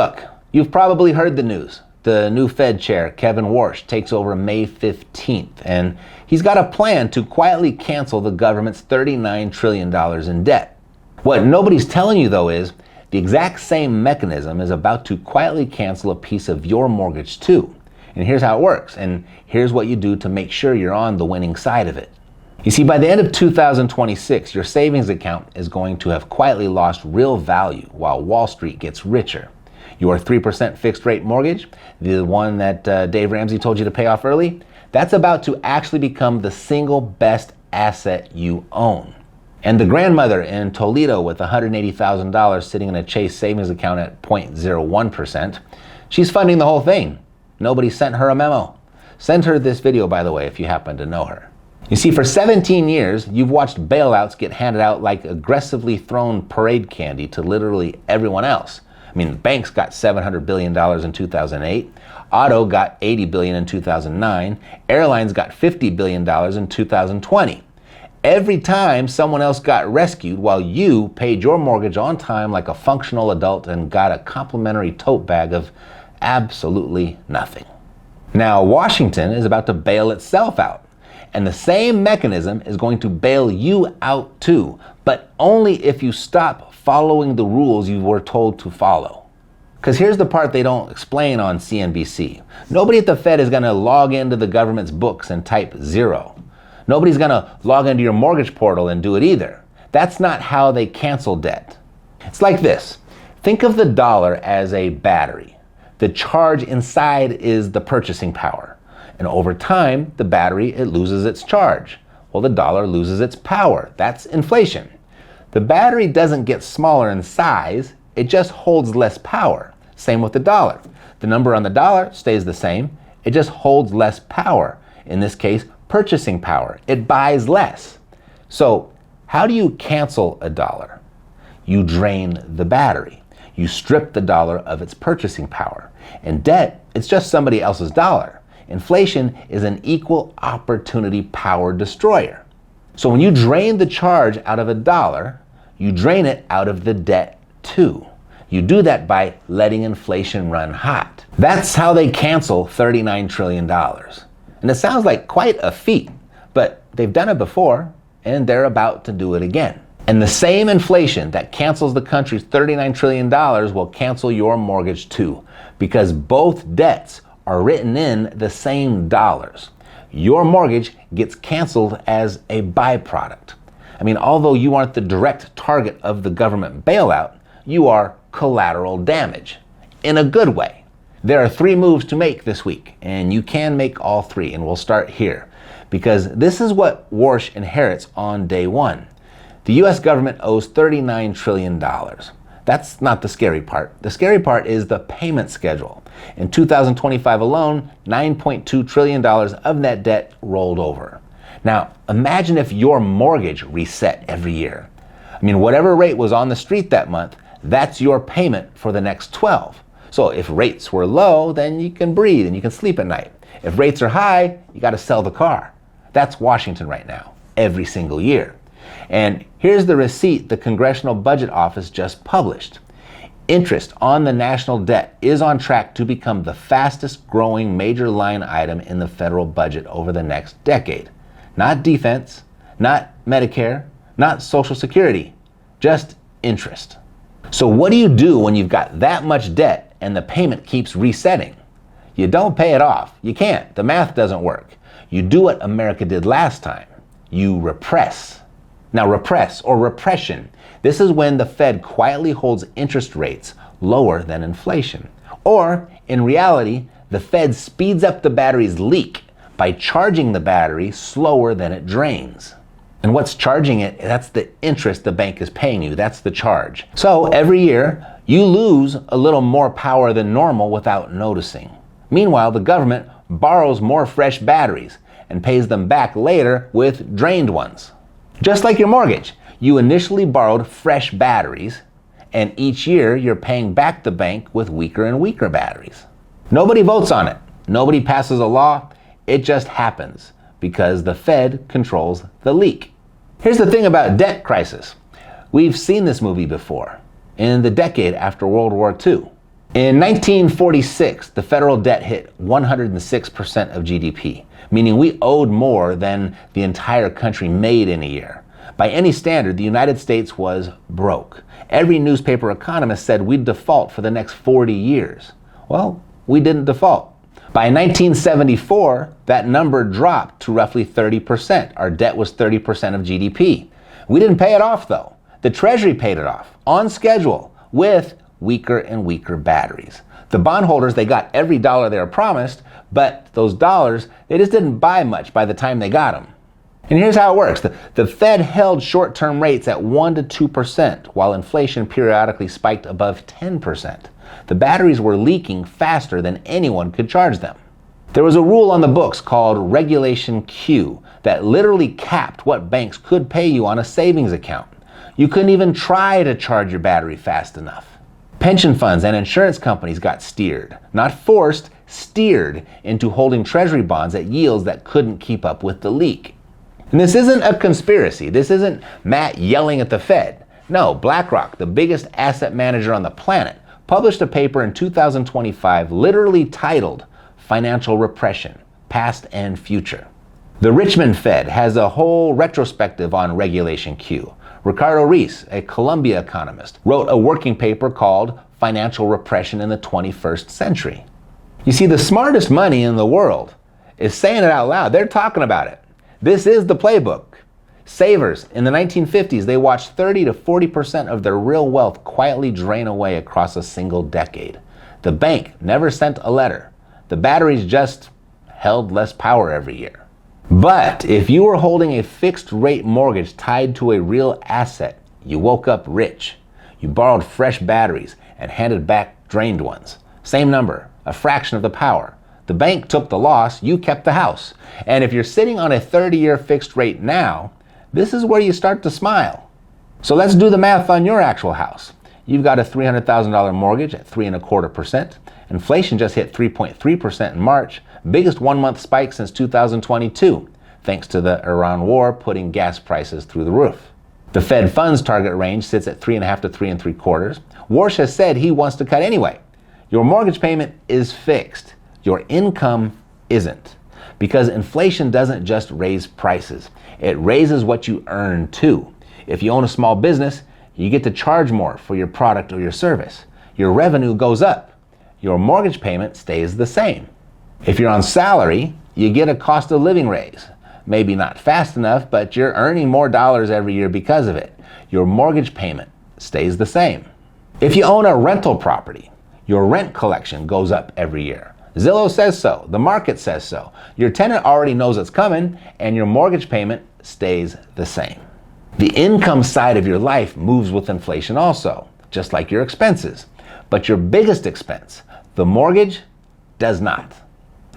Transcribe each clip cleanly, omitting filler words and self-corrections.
look, you've probably heard the news. The new Fed chair, Kevin Warsh, takes over May 15th, and he's got a plan to quietly cancel the government's $39 trillion in debt. What nobody's telling you, though, is the exact same mechanism is about to quietly cancel a piece of your mortgage, too. And here's how it works, and here's what you do to make sure you're on the winning side of it. You see, by the end of 2026, your savings account is going to have quietly lost real value while Wall Street gets richer. Your 3% fixed rate mortgage, the one that Dave Ramsey told you to pay off early, that's about to actually become the single best asset you own. And the grandmother in Toledo with $180,000 sitting in a Chase savings account at 0.01%, she's funding the whole thing. Nobody sent her a memo. Send her this video, by the way, if you happen to know her. You see, for 17 years, you've watched bailouts get handed out like aggressively thrown parade candy to literally everyone else. I mean, banks got $700 billion in 2008, auto got $80 billion in 2009, airlines got $50 billion in 2020. Every time someone else got rescued while you paid your mortgage on time like a functional adult and got a complimentary tote bag of absolutely nothing. Now, Washington is about to bail itself out, and the same mechanism is going to bail you out too, but only if you stop following the rules you were told to follow. Because here's the part they don't explain on CNBC. Nobody at the Fed is going to log into the government's books and type 0. Nobody's going to log into your mortgage portal and do it either. That's not how they cancel debt. It's like this. Think of the dollar as a battery. The charge inside is the purchasing power. And over time, the battery, it loses its charge. Well, the dollar loses its power. That's inflation. The battery doesn't get smaller in size, it just holds less power. Same with the dollar. The number on the dollar stays the same, it just holds less power. In this case, purchasing power. It buys less. So, how do you cancel a dollar? You drain the battery. You strip the dollar of its purchasing power. And debt, it's just somebody else's dollar. Inflation is an equal opportunity power destroyer. So when you drain the charge out of a dollar, you drain it out of the debt too. You do that by letting inflation run hot. That's how they cancel $39 trillion. And it sounds like quite a feat, but they've done it before and they're about to do it again. And the same inflation that cancels the country's $39 trillion will cancel your mortgage too, because both debts are written in the same dollars. Your mortgage gets canceled as a byproduct. I mean, although you aren't the direct target of the government bailout, you are collateral damage, in a good way. There are 3 moves to make this week, and you can make all 3, and we'll start here, because this is what Warsh inherits on day 1. The US government owes $39 trillion. That's not the scary part. The scary part is the payment schedule. In 2025 alone, $9.2 trillion of net debt rolled over. Now, imagine if your mortgage reset every year. I mean, whatever rate was on the street that month, that's your payment for the next 12. So if rates were low, then you can breathe and you can sleep at night. If rates are high, you got to sell the car. That's Washington right now, every single year. And here's the receipt the Congressional Budget Office just published. Interest on the national debt is on track to become the fastest growing major line item in the federal budget over the next decade. Not defense, not Medicare, not Social Security, just interest. So what do you do when you've got that much debt and the payment keeps resetting? You don't pay it off. You can't. The math doesn't work. You do what America did last time. You repress. Now, repress or repression, this is when the Fed quietly holds interest rates lower than inflation. Or, in reality, the Fed speeds up the battery's leak by charging the battery slower than it drains. And what's charging it? That's the interest the bank is paying you. That's the charge. So every year, you lose a little more power than normal without noticing. Meanwhile, the government borrows more fresh batteries and pays them back later with drained ones. Just like your mortgage, you initially borrowed fresh batteries, and each year you're paying back the bank with weaker and weaker batteries. Nobody votes on it. Nobody passes a law. It just happens because the Fed controls the leak. Here's the thing about debt crisis. We've seen this movie before, in the decade after World War II. In 1946, the federal debt hit 106% of GDP, meaning we owed more than the entire country made in a year. By any standard, the United States was broke. Every newspaper economist said we'd default for the next 40 years. Well, we didn't default. By 1974, that number dropped to roughly 30%. Our debt was 30% of GDP. We didn't pay it off, though. The Treasury paid it off, on schedule, with weaker and weaker batteries. The bondholders, they got every dollar they were promised, but those dollars, they just didn't buy much by the time they got them. And here's how it works. The Fed held short-term rates at 1% to 2%, while inflation periodically spiked above 10%. The batteries were leaking faster than anyone could charge them. There was a rule on the books called Regulation Q that literally capped what banks could pay you on a savings account. You couldn't even try to charge your battery fast enough. Pension funds and insurance companies got steered, not forced, steered into holding treasury bonds at yields that couldn't keep up with the leak. And this isn't a conspiracy. This isn't Matt yelling at the Fed. No, BlackRock, the biggest asset manager on the planet, published a paper in 2025 literally titled Financial Repression, Past and Future. The Richmond Fed has a whole retrospective on Regulation Q. Ricardo Reis, a Columbia economist, wrote a working paper called Financial Repression in the 21st Century. You see, the smartest money in the world is saying it out loud. They're talking about it. This is the playbook. Savers in the 1950s, they watched 30 to 40% of their real wealth quietly drain away across a single decade. The bank never sent a letter. The batteries just held less power every year. But if you were holding a fixed rate mortgage tied to a real asset, you woke up rich. You borrowed fresh batteries and handed back drained ones. Same number, a fraction of the power. The bank took the loss, you kept the house. And if you're sitting on a 30-year fixed rate now, this is where you start to smile. So let's do the math on your actual house. You've got a $300,000 mortgage at 3.25%. Inflation just hit 3.3% in March, biggest one-month spike since 2022, thanks to the Iran war putting gas prices through the roof. The Fed funds target range sits at 3.5 to 3.75. Warsh has said he wants to cut anyway. Your mortgage payment is fixed. Your income isn't. Because inflation doesn't just raise prices. It raises what you earn too. If you own a small business, you get to charge more for your product or your service. Your revenue goes up. Your mortgage payment stays the same. If you're on salary, you get a cost of living raise. Maybe not fast enough, but you're earning more dollars every year because of it. Your mortgage payment stays the same. If you own a rental property, your rent collection goes up every year. Zillow says so. The market says so. Your tenant already knows it's coming, and your mortgage payment stays the same. The income side of your life moves with inflation also, just like your expenses. But your biggest expense, the mortgage, does not.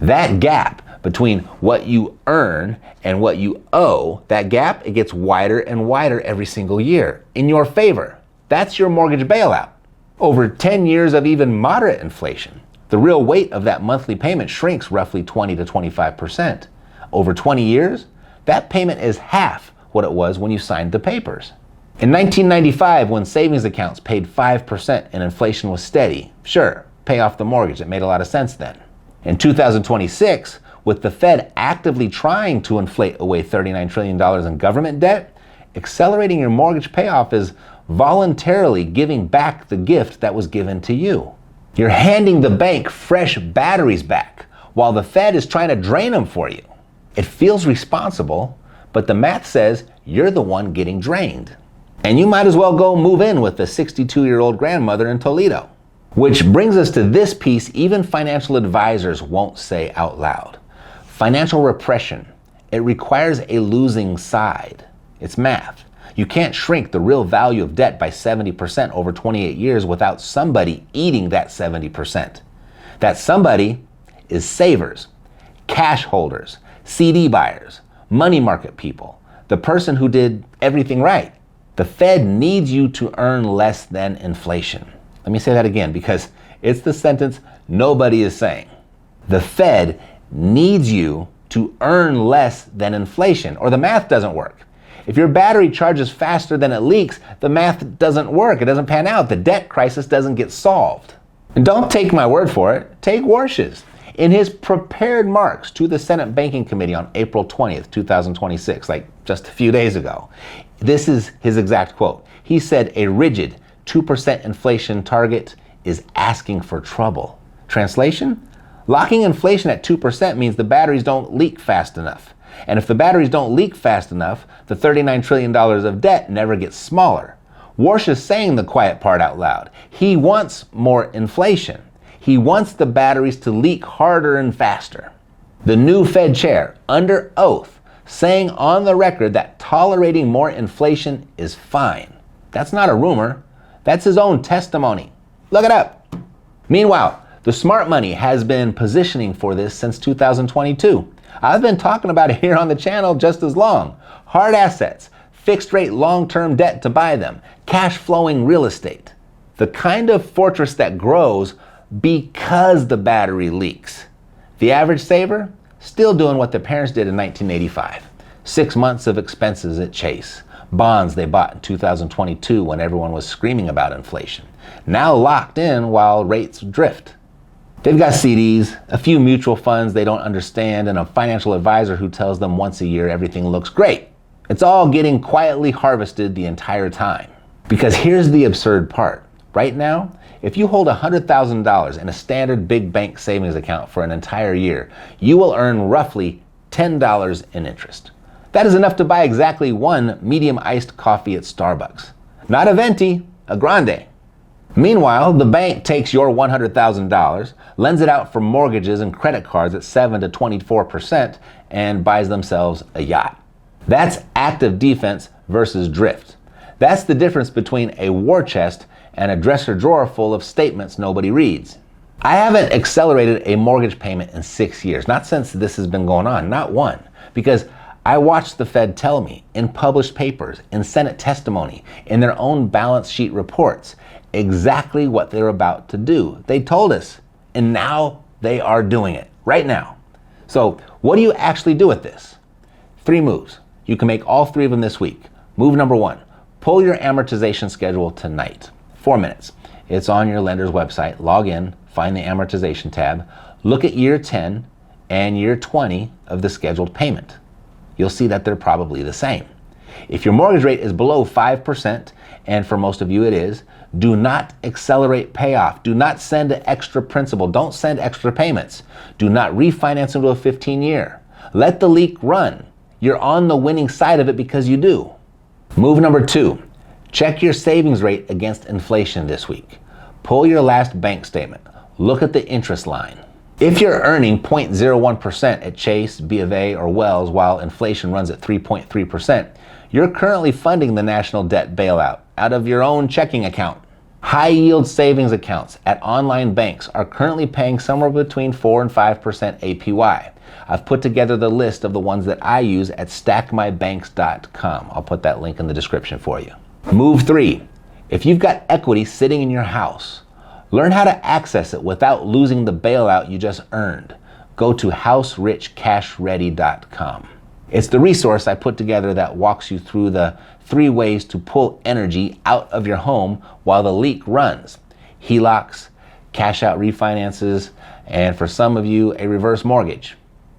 That gap between what you earn and what you owe, that gap, it gets wider and wider every single year in your favor. That's your mortgage bailout. Over 10 years of even moderate inflation, the real weight of that monthly payment shrinks roughly 20 to 25%. Over 20 years, that payment is half what it was when you signed the papers. In 1995, when savings accounts paid 5% and inflation was steady, sure, pay off the mortgage. It made a lot of sense then. In 2026, with the Fed actively trying to inflate away $39 trillion in government debt, accelerating your mortgage payoff is voluntarily giving back the gift that was given to you. You're handing the bank fresh batteries back while the Fed is trying to drain them for you. It feels responsible, but the math says you're the one getting drained. And you might as well go move in with the 62-year-old grandmother in Toledo. Which brings us to this piece even financial advisors won't say out loud. Financial repression. It requires a losing side. It's math. You can't shrink the real value of debt by 70% over 28 years without somebody eating that 70%. That somebody is savers, cash holders, CD buyers, money market people, the person who did everything right. The Fed needs you to earn less than inflation. Let me say that again because it's the sentence nobody is saying. The Fed needs you to earn less than inflation, or the math doesn't work. If your battery charges faster than it leaks, the math doesn't work. It doesn't pan out. The debt crisis doesn't get solved. And don't take my word for it, take Warsh's. In his prepared remarks to the Senate Banking Committee on April 20th, 2026, like just a few days ago, this is his exact quote. He said, "A rigid 2% inflation target is asking for trouble." Translation? Locking inflation at 2% means the batteries don't leak fast enough. And if the batteries don't leak fast enough, the $39 trillion of debt never gets smaller. Warsh is saying the quiet part out loud. He wants more inflation. He wants the batteries to leak harder and faster. The new Fed chair, under oath, saying on the record that tolerating more inflation is fine. That's not a rumor. That's his own testimony. Look it up. Meanwhile, the smart money has been positioning for this since 2022. I've been talking about it here on the channel just as long. Hard assets, fixed rate long-term debt to buy them, cash flowing real estate. The kind of fortress that grows because the battery leaks. The average saver, still doing what their parents did in 1985. 6 months of expenses at Chase. Bonds they bought in 2022 when everyone was screaming about inflation. Now locked in while rates drift. They've got CDs, a few mutual funds they don't understand, and a financial advisor who tells them once a year everything looks great. It's all getting quietly harvested the entire time. Because here's the absurd part. Right now, if you hold $100,000 in a standard big bank savings account for an entire year, you will earn roughly $10 in interest. That is enough to buy exactly one medium iced coffee at Starbucks. Not a venti, a grande. Meanwhile, the bank takes your $100,000, lends it out for mortgages and credit cards at 7 to 24%, and buys themselves a yacht. That's active defense versus drift. That's the difference between a war chest and a dresser drawer full of statements nobody reads. I haven't accelerated a mortgage payment in 6 years, not since this has been going on, not one, because I watched the Fed tell me in published papers, in Senate testimony, in their own balance sheet reports, exactly what they're about to do. They told us, and now they are doing it, right now. So what do you actually do with this? 3 moves. You can make all 3 of them this week. Move number 1, pull your amortization schedule tonight. 4 minutes. It's on your lender's website. Log in, find the amortization tab, look at year 10 and year 20 of the scheduled payment. You'll see that they're probably the same. If your mortgage rate is below 5%, and for most of you it is, do not accelerate payoff. Do not send extra principal. Don't send extra payments. Do not refinance into a 15-year. Let the leak run. You're on the winning side of it because you do. Move number 2, check your savings rate against inflation this week. Pull your last bank statement. Look at the interest line. If you're earning 0.01% at Chase, B of A, or Wells while inflation runs at 3.3%, you're currently funding the national debt bailout out of your own checking account. High-yield savings accounts at online banks are currently paying somewhere between 4 and 5% APY. I've put together the list of the ones that I use at stackmybanks.com. I'll put that link in the description for you. Move 3. If you've got equity sitting in your house, learn how to access it without losing the bailout you just earned. Go to houserichcashready.com. It's the resource I put together that walks you through the 3 ways to pull energy out of your home while the leak runs. HELOCs, cash out refinances, and for some of you, a reverse mortgage.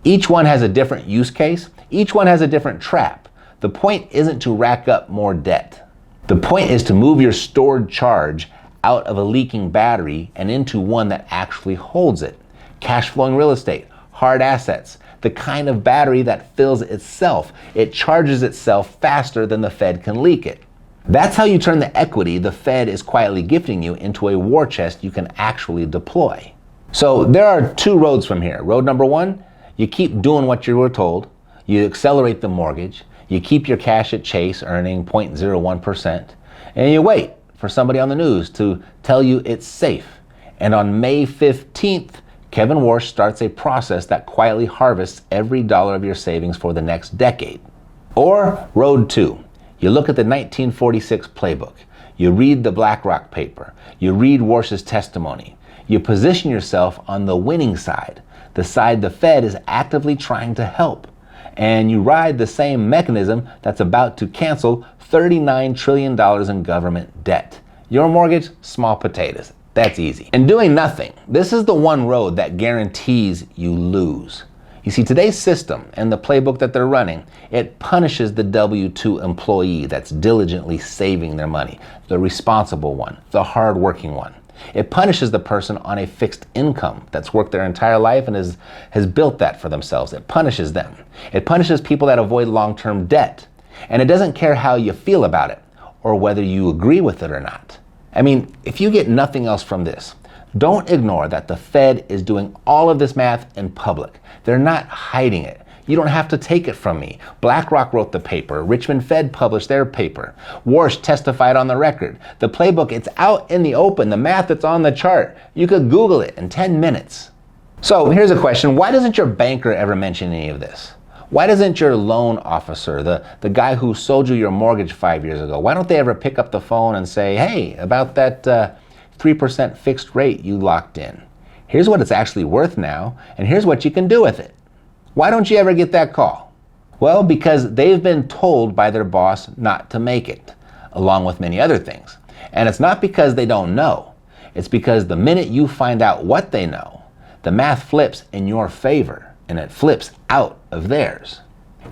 Each one has a different use case. Each one has a different trap. The point isn't to rack up more debt. The point is to move your stored charge out of a leaking battery and into one that actually holds it. Cash flowing real estate, hard assets, the kind of battery that fills itself. It charges itself faster than the Fed can leak it. That's how you turn the equity the Fed is quietly gifting you into a war chest you can actually deploy. So there are 2 roads from here. Road number 1, you keep doing what you were told. You accelerate the mortgage. You keep your cash at Chase earning 0.01%. And you wait for somebody on the news to tell you it's safe. And on May 15th, Kevin Warsh starts a process that quietly harvests every dollar of your savings for the next decade. Or road 2, you look at the 1946 playbook. You read the BlackRock paper. You read Warsh's testimony. You position yourself on the winning side, the side the Fed is actively trying to help. And you ride the same mechanism that's about to cancel $39 trillion in government debt. Your mortgage, small potatoes. That's easy. And doing nothing, this is the one road that guarantees you lose. You see, today's system and the playbook that they're running, it punishes the W-2 employee that's diligently saving their money, the responsible one, the hardworking one. It punishes the person on a fixed income that's worked their entire life and has built that for themselves. It punishes them. It punishes people that avoid long-term debt. And it doesn't care how you feel about it or whether you agree with it or not. I mean, if you get nothing else from this, don't ignore that the Fed is doing all of this math in public. They're not hiding it. You don't have to take it from me. BlackRock wrote the paper. Richmond Fed published their paper. Warsh testified on the record. The playbook, it's out in the open. The math, it's on the chart. You could Google it in 10 minutes. So here's a question. Why doesn't your banker ever mention any of this? Why doesn't your loan officer, the guy who sold you your mortgage 5 years ago, why don't they ever pick up the phone and say, hey, about that 3% fixed rate you locked in? Here's what it's actually worth now, and here's what you can do with it. Why don't you ever get that call? Well, because they've been told by their boss not to make it, along with many other things. And it's not because they don't know. It's because the minute you find out what they know, the math flips in your favor, and it flips out of theirs.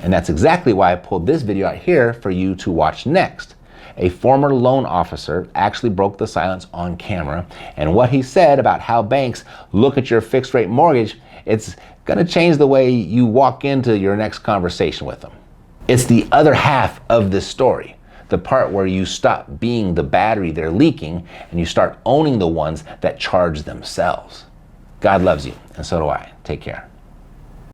And that's exactly why I pulled this video out here for you to watch next. A former loan officer actually broke the silence on camera, and what he said about how banks look at your fixed rate mortgage, it's gonna change the way you walk into your next conversation with them. It's the other half of this story, the part where you stop being the battery they're leaking and you start owning the ones that charge themselves. God loves you, and so do I. Take care.